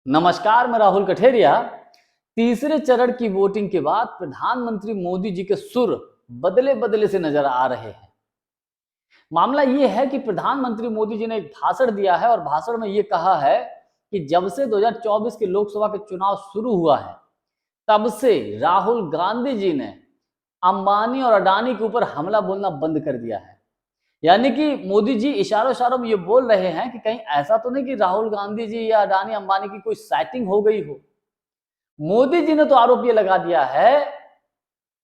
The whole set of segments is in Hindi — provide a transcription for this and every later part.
नमस्कार, मैं राहुल कठेरिया। तीसरे चरण की वोटिंग के बाद प्रधानमंत्री मोदी जी के सुर बदले बदले से नजर आ रहे हैं। मामला ये है कि प्रधानमंत्री मोदी जी ने एक भाषण दिया है और भाषण में ये कहा है कि जब से 2024 के लोकसभा के चुनाव शुरू हुआ है, तब से राहुल गांधी जी ने अंबानी और अडानी के ऊपर हमला बोलना बंद कर दिया है। यानी कि मोदी जी इशारों इशारों में ये बोल रहे हैं कि कहीं ऐसा तो नहीं कि राहुल गांधी जी या अडानी अंबानी की कोई सेटिंग हो गई हो। मोदी जी ने तो आरोप ये लगा दिया है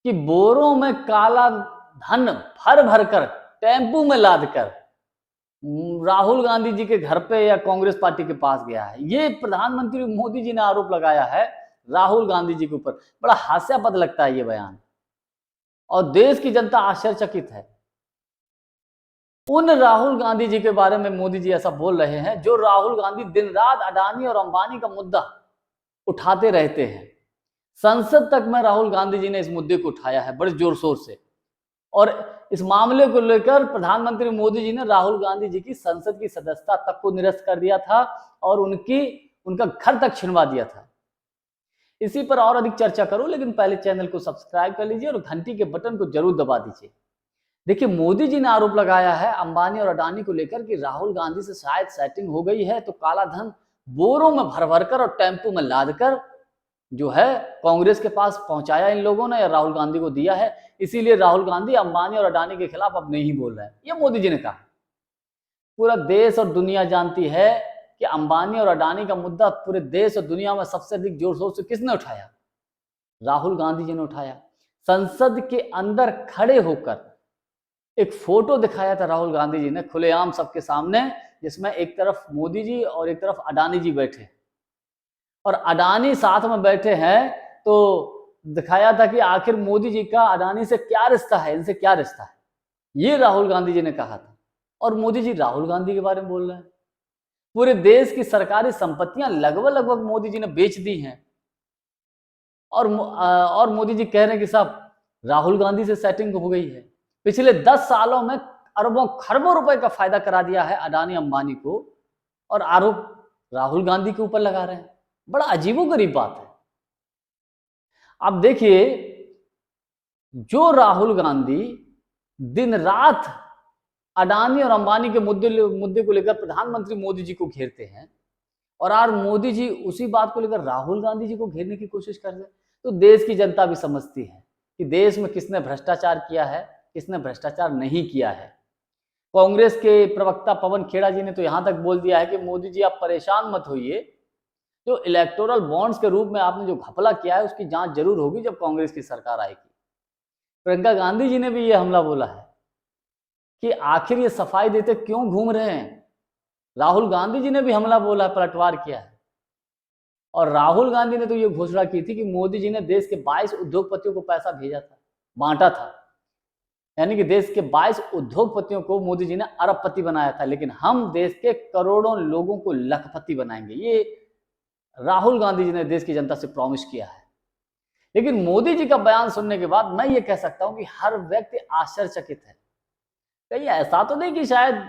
कि बोरों में काला धन भर भर कर टेम्पू में लाद कर राहुल गांधी जी के घर पे या कांग्रेस पार्टी के पास गया है। ये प्रधानमंत्री मोदी जी ने आरोप लगाया है राहुल गांधी जी के ऊपर। बड़ा हास्यास्पद लगता है ये बयान, और देश की जनता आश्चर्यचकित है। उन राहुल गांधी जी के बारे में मोदी जी ऐसा बोल रहे हैं जो राहुल गांधी दिन रात अडानी और अंबानी का मुद्दा उठाते रहते हैं। संसद तक में राहुल गांधी जी ने इस मुद्दे को उठाया है बड़े जोर शोर से, और इस मामले को लेकर प्रधानमंत्री मोदी जी ने राहुल गांधी जी की संसद की सदस्यता तक को निरस्त कर दिया था और उनका घर तक छिनवा दिया था। इसी पर और अधिक चर्चा करूं, लेकिन पहले चैनल को सब्सक्राइब कर लीजिए और घंटी के बटन को जरूर दबा दीजिए। देखिए, मोदी जी ने आरोप लगाया है अंबानी और अडानी को लेकर कि राहुल गांधी से शायद सेटिंग हो गई है, तो काला धन बोरों में भर भर कर और टेम्पो में लाद कर जो है कांग्रेस के पास पहुंचाया इन लोगों ने या राहुल गांधी को दिया है। इसीलिए राहुल गांधी अंबानी और अडानी के खिलाफ अब नहीं बोल रहे हैं, ये मोदी जी ने कहा। पूरा देश और दुनिया जानती है कि अंबानी और अडानी का मुद्दा पूरे देश और दुनिया में सबसे अधिक जोर शोर से किसने उठाया? राहुल गांधी जी ने उठाया। संसद के अंदर खड़े होकर एक फोटो दिखाया था राहुल गांधी जी ने खुलेआम सबके सामने, जिसमें एक तरफ मोदी जी और एक तरफ अडानी जी बैठे, और अडानी साथ में बैठे हैं। तो दिखाया था कि आखिर मोदी जी का अडानी से क्या रिश्ता है, इनसे क्या रिश्ता है, ये राहुल गांधी जी ने कहा था। और मोदी जी राहुल गांधी के बारे में बोल रहे हैं। पूरे देश की सरकारी संपत्तियां लगभग लगभग मोदी जी ने बेच दी हैं, और मोदी जी कह रहे हैं कि साहब राहुल गांधी से सेटिंग हो गई है। पिछले 10 सालों में अरबों खरबों रुपए का फायदा करा दिया है अडानी अंबानी को, और आरोप राहुल गांधी के ऊपर लगा रहे हैं। बड़ा अजीबोगरीब बात है। अब देखिए, जो राहुल गांधी दिन रात अडानी और अंबानी के मुद्दे को लेकर प्रधानमंत्री मोदी जी को घेरते हैं, और आज मोदी जी उसी बात को लेकर राहुल गांधी जी को घेरने की कोशिश कर रहे हैं, तो देश की जनता भी समझती है कि देश में किसने भ्रष्टाचार किया है, किसने भ्रष्टाचार नहीं किया है। कांग्रेस के प्रवक्ता पवन खेड़ा जी ने तो यहां तक बोल दिया है कि मोदी जी आप परेशान मत होइए, जो इलेक्टोरल बॉन्ड्स के रूप में आपने जो घपला किया है उसकी जांच जरूर होगी जब कांग्रेस की सरकार आएगी। प्रियंका गांधी जी ने भी ये हमला बोला है कि आखिर ये सफाई देते क्यों घूम रहे हैं। राहुल गांधी जी ने भी हमला बोला है, पलटवार किया है। और राहुल गांधी ने तो ये घोषणा की थी कि मोदी जी ने देश के 22 उद्योगपतियों को पैसा भेजा था, बांटा था। यानी कि देश के 22 उद्योगपतियों को मोदी जी ने अरबपति बनाया था, लेकिन हम देश के करोड़ों लोगों को लखपति बनाएंगे, ये राहुल गांधी जी ने देश की जनता से प्रॉमिस किया है। लेकिन मोदी जी का बयान सुनने के बाद मैं ये कह सकता हूं कि हर व्यक्ति आश्चर्यचकित है। कहीं ऐसा तो नहीं कि शायद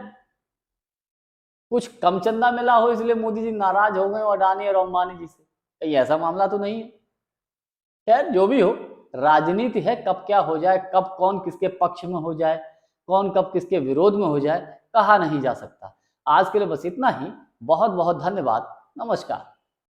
कुछ कम चंदा मिला हो इसलिए मोदी जी नाराज हो गए अडानी और अंबानी जी से? कहीं ऐसा मामला तो नहीं है। खैर, जो भी हो, राजनीति है, कब क्या हो जाए, कब कौन किसके पक्ष में हो जाए, कौन कब किसके विरोध में हो जाए, कहा नहीं जा सकता। आज के लिए बस इतना ही। बहुत बहुत धन्यवाद। नमस्कार।